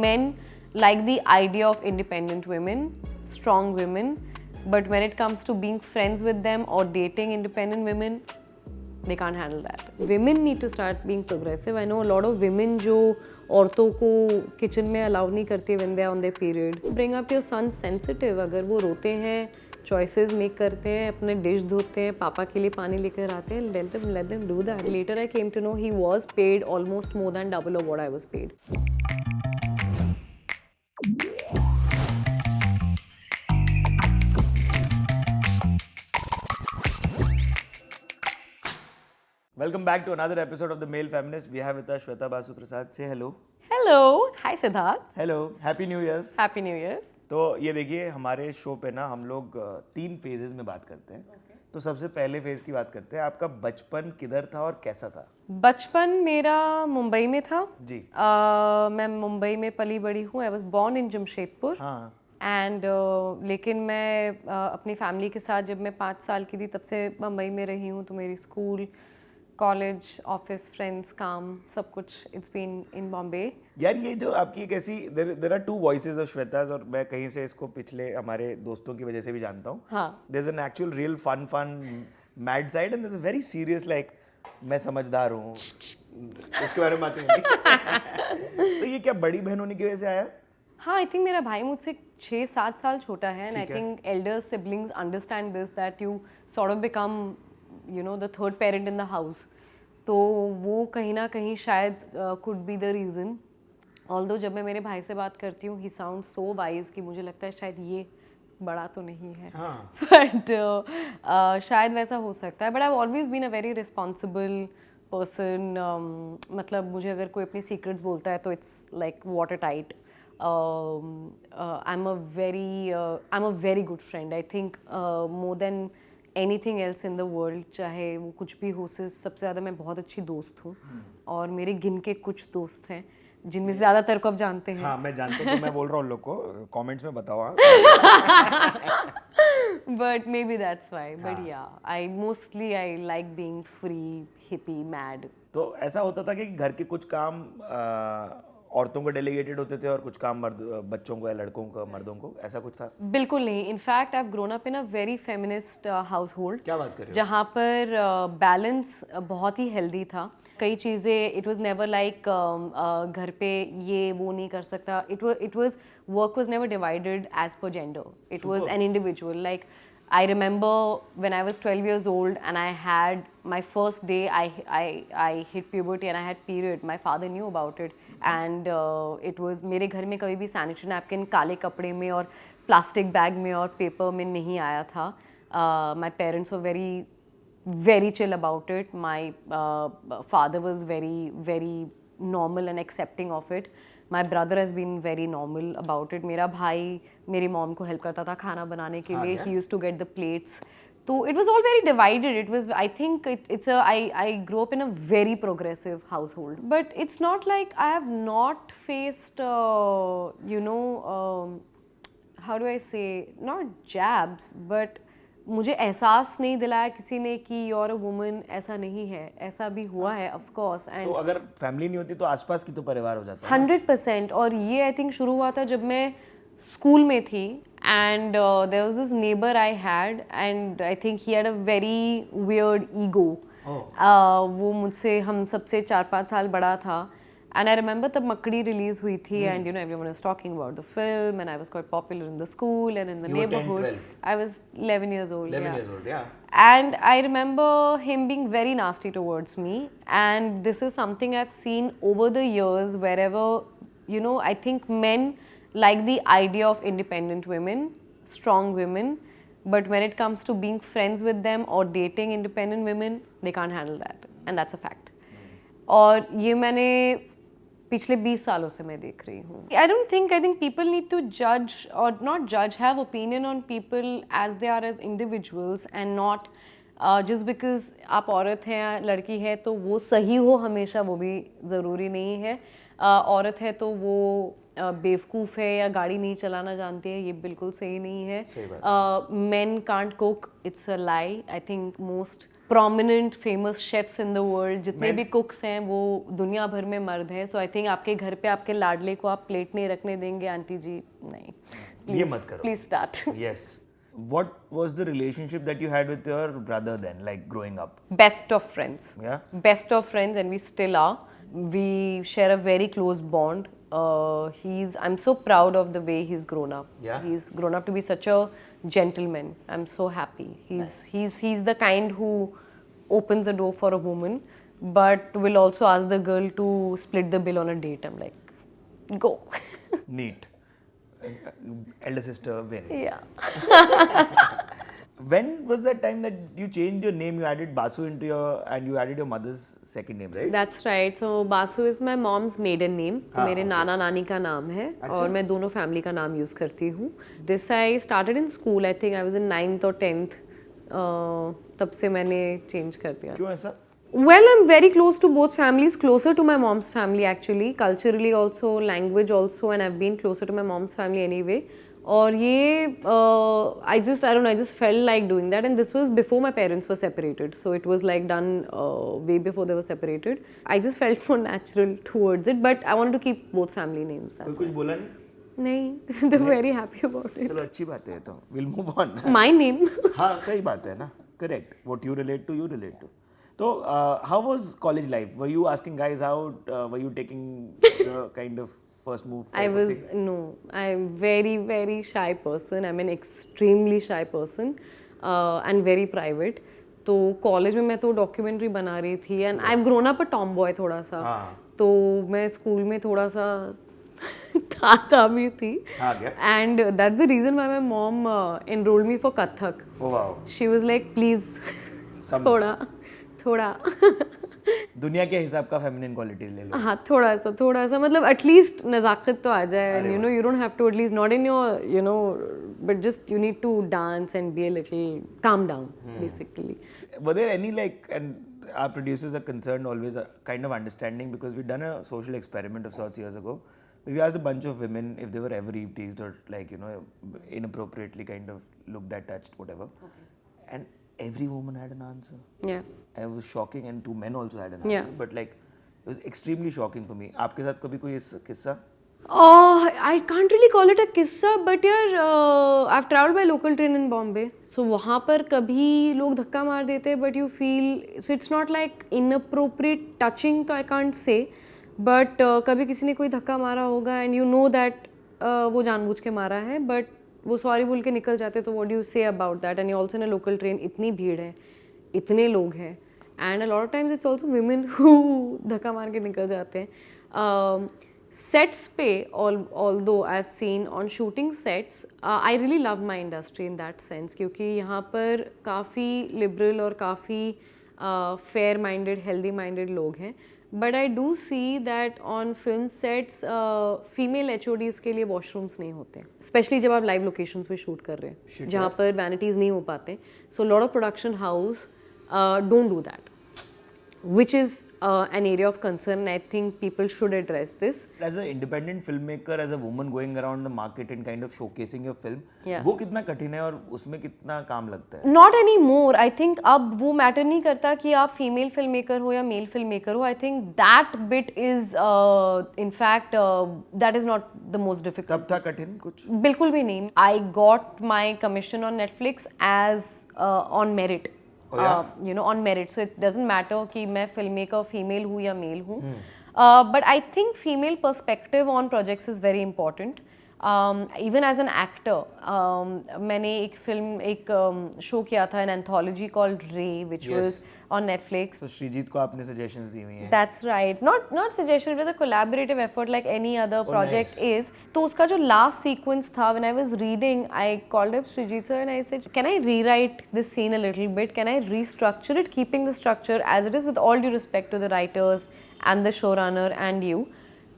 men like the idea of independent women, strong women, but when it comes to being friends with them or dating independent women, they can't handle that. Women need to start being progressive. I know a lot of women जो औरतों को kitchen में allow नहीं करती when they are on their period. Bring up your son sensitive. अगर वो रोते हैं, choices make करते हैं, अपने डिश धोते हैं, पापा के लिए पानी लेकर आते हैं, let them do that. Later I came to know he was paid almost more than double of what I was paid. Welcome back to another episode of The Male Feminist. We have with us Shweta Basu Prasad. Say hello. Hello. Hi Siddharth. Hello. Happy New Year's. Happy New Year's. तो ये देखिए हमारे show पे ना हम लोग 3 phases में बात करते हैं. तो सबसे पहले फेज की बात करते हैं. आपका बचपन किधर था और कैसा था? बचपन मेरा मुंबई में था जी. मैं मुंबई में पली बड़ी हूँ. I was born in Jamshedpur. हाँ. एंड लेकिन मैं अपनी फैमिली के साथ जब मैं 5 साल की थी तब से मुंबई में रही हूँ. तो मेरी स्कूल, कॉलेज, ऑफिस, फ्रेंड्स, काम, सब कुछ इट्स बीन इन बॉम्बे. यार ये जो आपकी एक ऐसी there are 2 voices of Shweta's और मैं कहीं से इसको पिछले हमारे दोस्तों की वजह से भी जानता हूँ. हाँ. There is an actual real fun mad side and there is a very serious like मैं समझदार हूँ. उसके बारे में बात नहीं. तो ये क्या बड़ी बहन होने की वजह से आया? हाँ, आई थिंक मेरा भाई मुझसे 6-7 साल छोटा है and I think Elder siblings understand this that you sort of become you know the third parent in the house. तो वो कहीं ना कहीं शायद could be the reason. Although जब मैं मेरे भाई से बात करती हूँ ही साउंड सो वाइज कि मुझे लगता है शायद ये बड़ा तो नहीं है. बट शायद वैसा हो सकता है. But I have always been a very responsible person. मतलब मुझे अगर कोई अपनी सीक्रेट्स बोलता है तो it's like water tight. I am a very good friend. I think more than anything else in the world. चाहे वो कुछ भी हो, से सबसे ज़्यादा मैं बहुत अच्छी दोस्त हूँ. और मेरे गिन के कुछ दोस्त हैं जिनमें से ज़्यादातर को आप जानते हैं. हाँ मैं जानता हूँ. तो मैं बोल रहा हूँ लोग को कमेंट्स में बताओ. But maybe that's why. But yeah I mostly I like being free, hippie, mad. तो ऐसा होता था कि घर के कुछ काम औरतों को डेलीगेटेड होते थे और कुछ काम बच्चों को या लड़कों को, मर्दों को, ऐसा कुछ था? बिल्कुल नहीं. In fact I have grown up in a very feminist house hold. क्या बात कर रहे हो? जहाँ पर बैलेंस बहुत ही हेल्दी था. कई चीज़ें इट वाज नेवर लाइक घर पे ये वो नहीं कर सकता. It was work was never divided as per gender. It was an individual. Like I remember when I was 12 years old and I had my first day, I hit puberty and I had period. My father knew about it and it was मेरे घर में कभी भी sanitary napkin काले कपड़े में और plastic bag में और paper में नहीं आया था. My parents were very chill about it. My father was very normal and accepting of it. My brother has been very normal about it. मेरा भाई मेरी मॉम को हेल्प करता था खाना बनाने के लिए. He used to get the plates. So it was all very divided. It was, I think I grew up in a very progressive household. But it's not like I have not faced, how do I say, not jabs, but मुझे एहसास नहीं दिलाया किसी ने कि you're a woman. ऐसा नहीं है. ऐसा भी हुआ है of course. तो अगर फैमिली नहीं होती तो आसपास की तो परिवार हो जाता है. 100%. और ये आई थिंक शुरू हुआ था जब मैं स्कूल में थी. And there was this neighbour I had and I think he had a very weird ego. वो मुझसे हम सबसे 4-5 साल बड़ा था. And I remember तब मकड़ी रिलीज हुई थी and you know everyone was talking about the film and I was quite popular in the school and in the neighborhood. 10, 12. I was 11 years old. 11 years old, yeah. And I remember him being very nasty towards me and this is something I've seen over the years wherever, you know, I think men like the idea of independent women, strong women, but when it comes to being friends with them or dating independent women, they can't handle that and that's a fact. और ये मैंने पिछले 20 सालों से मैं देख रही हूँ. I think people need to judge or not judge, have opinion on people as they are as individuals and not just because आप औरत हैं, लड़की है तो वो सही हो हमेशा, वो भी ज़रूरी नहीं है. औरत है तो वो बेवकूफ़ है या गाड़ी नहीं चलाना जानती है, ये बिल्कुल सही नहीं है. Men can't cook, it's a lie. I think most prominent famous chefs in the world, जितने भी cooks हैं वो दुनिया भर में मर्द हैं, तो I think आपके घर पे आपके लाडले को आप प्लेट नहीं रखने देंगे आंटी जी, नहीं, ये मत करो। Please start. Yes. What was the relationship that you had with your brother then, like growing up? Best of friends. Yeah. Best of friends, and we still are. We share a very close bond. I'm so proud of the way he's grown up. Yeah. He's grown up to be such a gentleman. I'm so happy. He's the kind who opens the door for a woman, but will also ask the girl to split the bill on a date. I'm like, go. Neat. Elder sister win. Yeah. When was that time that you changed your name? You added Basu into and you added your mother's second name, right? That's right. So Basu is my mom's maiden name. हाँ, मेरे okay. नाना नानी का नाम है अच्छा। और मैं दोनों फैमिली का नाम यूज़ करती हूँ. This I started in school. I think I was in 9th or 10th. तब से मैंने change कर दिया. क्यों ऐसा? Well, I'm very close to both families, closer to my mom's family actually, culturally also, language also, and I've been closer to my mom's family anyway. और ये I don't know, I just felt like doing that, and this was before my parents were separated, so it was like done way before they were separated. I just felt more natural towards it, but I wanted to keep both family names. कोई That's कुछ बोला नहीं? नहीं, they're very happy about it. चलो अच्छी बात है तो. We'll move on. My name. हाँ सही बात है ना. Correct. What you relate to, you relate to. So, how was college life? Were you asking guys out? Were you taking the kind of first move? I'm very, very shy person. I'm an extremely shy person and very private. तो college में मैं तो documentary बना रही थी and I have grown up a Tom boy थोड़ा सा. तो मैं स्कूल में थोड़ा सा था भी थी. And that's the reason why my mom enrolled me for Kathak. Oh wow. She was like please थोड़ा दुनिया के हिसाब का फेमिनिन क्वालिटीज ले लो. हाँ थोड़ा सा मतलब एटलीस्ट नज़ाकत तो आ जाए. And you don't have to at least not in your but just you need to dance and be a little calm down basically. Were there any and our producers are concerned always kind of understanding because we've done a social experiment of sorts years ago. We asked a bunch of women if they were ever teased or inappropriately kind of looked at, touched, whatever. Okay. And every woman had an answer. Yeah. It was shocking, and 2 men also had an answer. Yeah. But it was extremely shocking for me. आपके साथ कभी कोई किस्सा? I can't really call it a किस्सा, but यार I've traveled by local train in Bombay. So वहाँ पर कभी लोग धक्का मार देते, but you feel so it's not like inappropriate touching तो I can't say, but कभी किसी ने कोई धक्का मारा होगा and you know that वो जानबूझ के मारा है, but वो सॉरी बोल के निकल जाते, तो what do you say about that? And you also in a local train, इतनी भीड़ है, इतने लोग हैं, and a lot of times it's also women who धक्का मार के निकल जाते हैं. Sets पे, although I've seen on shooting sets, I really love my industry in that sense, क्योंकि यहाँ पर काफ़ी liberal और काफ़ी fair minded, healthy minded लोग हैं. But I do see that on film sets, female HODs के लिए washrooms नहीं होते, especially जब आप live locations पे shoot कर रहे हैं, जहाँ पर vanities नहीं हो पाते. So a lot of production house don't do that, which is an area of concern, and I think people should address this. As an independent filmmaker, as a woman going around the market and kind of showcasing your film, Yeah. वो कितना कठिन है और उसमें कितना काम लगता है? Not anymore. I think अब वो मैटर नहीं करता कि आप फीमेल फिल्म मेकर हो या मेल फिल्म मेकर हो. I think that bit is in fact that is not the most difficult. तब था कठिन कुछ? बिल्कुल भी नहीं. I got my commission on Netflix as on merit. Oh, yeah? On merit. So it doesn't matter कि मैं filmmaker female हूँ या male हूँ. But I think female perspective on projects is very important. Even as an actor, मैंने एक show किया था, an anthology called Ray, which was on Netflix. So Sreejith को आपने suggestions दी हुई हैं? That's right. Not suggestion. It was a collaborative effort like any other project nice. is. तो उसका जो last sequence था, when I was reading, I called up Srijit sir and I said, can I rewrite this scene a little bit? Can I restructure it, keeping the structure as it is, with all due respect to the writers and the showrunner and you?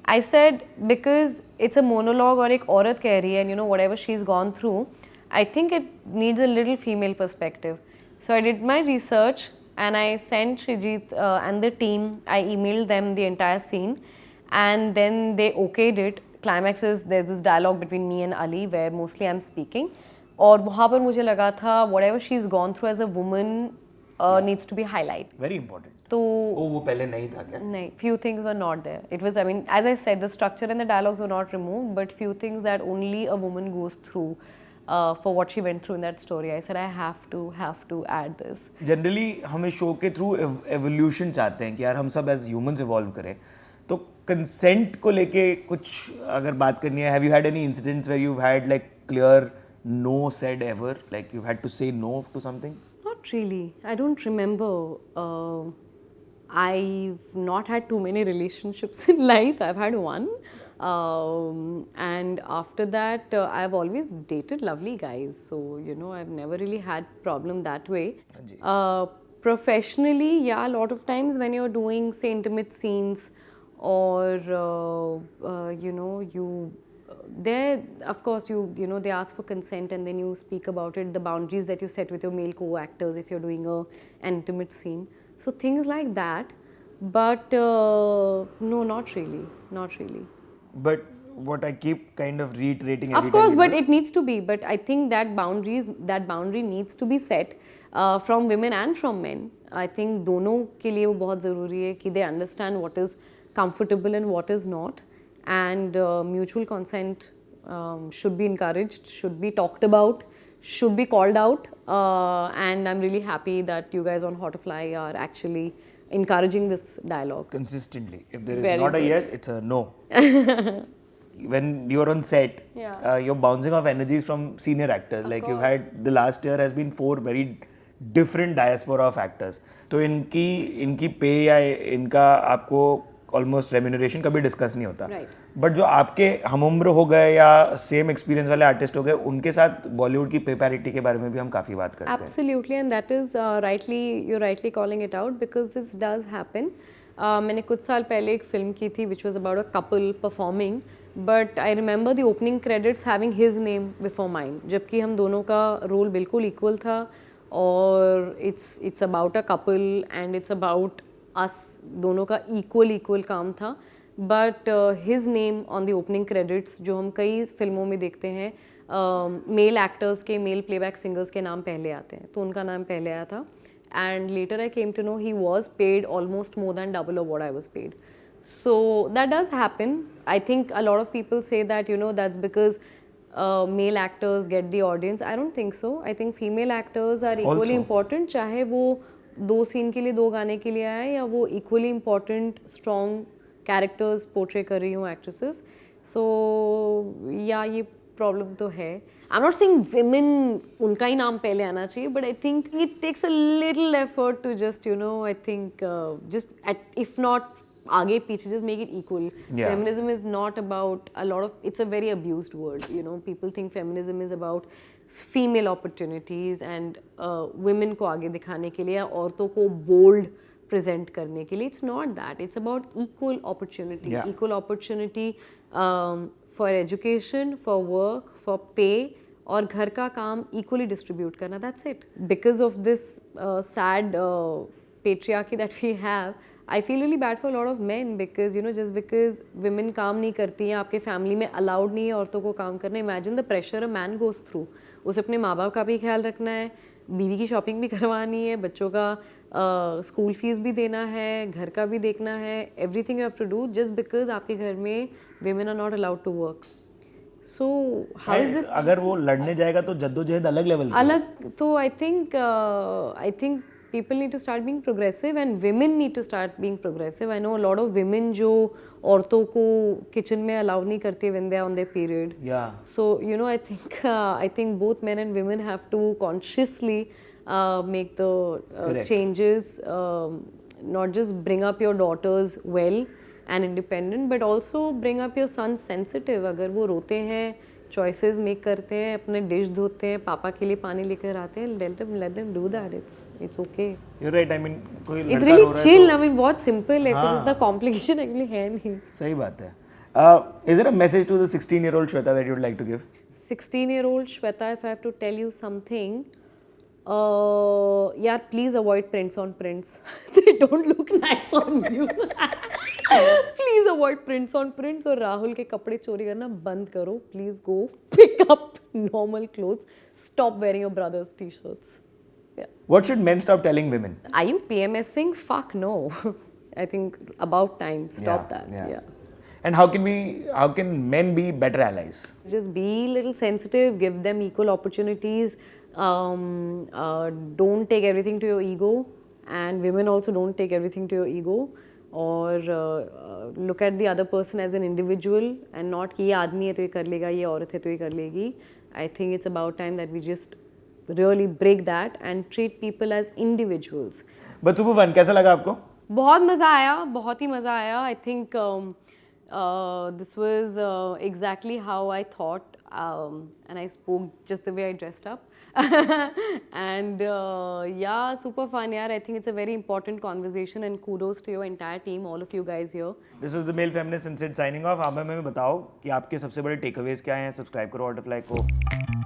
I said, because it's a monologue और एक औरत कह रही है, and whatever she's gone through, I think it needs a little female perspective. So I did my research and I sent Srijit and the team, I emailed them the entire scene, and then they okayed it. Climax is, there's this dialogue between me and Ali where mostly I'm speaking, और वहाँ पर मुझे लगा था whatever she's gone through as a woman, needs to be highlight. Very important. तो वो पहले नहीं था क्या? नहीं, few things were not there. It was, I mean, as I said, the structure and the dialogues were not removed, but few things that only a woman goes through for what she went through in that story. I said I have to add this. Generally हम इस show के through evolution चाहते हैं कि यार हम सब as humans evolve करें, तो कंसेंट को लेके कुछ अगर बात करनी है, have you had any incidents where you had like clear no said ever, like you had to say no to something? Not really. I don't remember. I've not had too many relationships in life. I've had one. And after that, I've always dated lovely guys. So, you know, I've never really had problem that way. Professionally, yeah, a lot of times when you're doing, say, intimate scenes or, you know, there, of course, you know, they ask for consent and then you speak about it, the boundaries that you set with your male co-actors if you're doing an intimate scene. So things like that, but no, not really, not really. But what I keep kind of reiterating every Of course, time but it needs to be. But I think that boundary needs to be set from women and from men. I think दोनों के लिए वो बहुत ज़रूरी है कि they understand what is comfortable and what is not, and mutual consent should be encouraged, should be talked about, should be called out, and I'm really happy that you guys on Hotfly are actually encouraging this dialogue. consistently. If there is Very not a good. yes, it's a no. When you're on set, Yeah. you're bouncing off energies from senior actors. Like you've had, the last year has been 4 very different diaspora of actors. तो इनकी पे या इनका आपको almost remuneration कभी discuss नहीं होता. Right. But जो आपके हमउम्र हो गए या सेम एक्सपीरियंस वाले आर्टिस्ट हो गए, उनके साथ बॉलीवुड की पे पैरिटी के बारे में भी हम काफ़ी बात करते हैं. Absolutely, and that is you're rightly calling it out because this does happen. मैंने कुछ साल पहले एक फिल्म की थी which was about a couple performing, but I remember the opening credits having his name before mine, जबकि हम दोनों का रोल बिल्कुल इक्वल था और it's about a couple and it's about us, दोनों का इक्वल काम था. But his name on the opening credits जो हम कई फिल्मों में देखते हैं, मेल एक्टर्स के, मेल प्लेबैक सिंगर्स के नाम पहले आते हैं, तो उनका नाम पहले आया था. And later I came to know he was paid almost more than double of what I was paid. So that does happen. I think a lot of people say that, you know, that's because male actors get the audience. I don't think so. I think female actors are equally Also. important, चाहे वो 2 scene के लिए 2 गाने के लिए आए या वो equally important strong characters portray कर रही हूँ actresses. So yeah, ये problem तो है. I'm not saying women उनका ही नाम पहले आना चाहिए, but I think it takes a little effort to just, you know, I think if not आगे पीछे, just make it equal. Yeah. Feminism is not about a lot of, it's a very abused word, you know. People think feminism is about female opportunities and women को आगे दिखाने के लिए, औरतों को bold present करने के लिए. It's not that. It's about equal opportunity. Yeah. Equal opportunity for education, for work, for pay, और घर का काम equally distribute करना. That's it. Because of this sad patriarchy that we have, I feel really bad for a lot of men because, you know, just because women काम नहीं करती हैं, आपके फैमिली में अलाउड नहीं है औरतों को काम करना. Imagine the pressure a man goes through. उसे अपने माँ बाप का भी ख्याल रखना है, बीवी की शॉपिंग भी करवानी है, बच्चों का स्कूल फीस भी देना है, घर का भी देखना है. Everything you have to do just because आपके घर में women are not allowed to work. So how is this? अगर वो लड़ने जाएगा तो जद्दोजहद अलग लेवल की. अलग तो I think people need to start being progressive and women need to start being progressive. I know a lot of women जो औरतों को किचन में अलाउ नहीं करते when they are on their period. Yeah. So you know, I think both men and women have to consciously make the changes. Not just bring up your daughters well and independent, but also bring up your sons sensitive. अगर वो रोते हैं, choices make करते हैं, अपने dish धोते हैं, पापा के लिए पानी लेकर आते हैं, let them do that. It's okay. You're right. I mean, कोई It's लड़का really रो रहा है chill. तो- I mean, बहुत simple है. कुछ इतना complication actually है नहीं. सही बात है. Is there a message to the 16-year-old Shweta that you'd like to give? 16-year-old Shweta, if I have to tell you something, yeah, please avoid prints on prints. They don't look nice on you. Please avoid prints on prints. और राहुल के कपड़े चोरी करना बंद करो. Please go pick up normal clothes. Stop wearing your brother's t-shirts. What should men stop telling women? Are you PMSing? Fuck no. I think about time. Stop that. Yeah. And how can men be better allies? Just be a little sensitive, give them equal opportunities. Don't take everything to your ego, and women also don't take everything to your ego. Or look at the other person as an individual and not कि ये आदमी है तो ये कर लेगा, ये औरत है तो ये कर लेगी. I think it's about time that we just really break that and treat people as individuals. But Super Fun, कैसा लगा आपको? बहुत मज़ा आया, बहुत ही मज़ा आया. I think this was exactly how I thought, and I spoke just the way I dressed up. And yeah, super fun, yaar. I think it's a very important conversation, and kudos to your entire team, all of you guys here. This was the Male Feminist Insight signing off. आप हमें बताओ कि आपके सबसे बड़े takeaways क्या हैं. Subscribe करो Artofly को.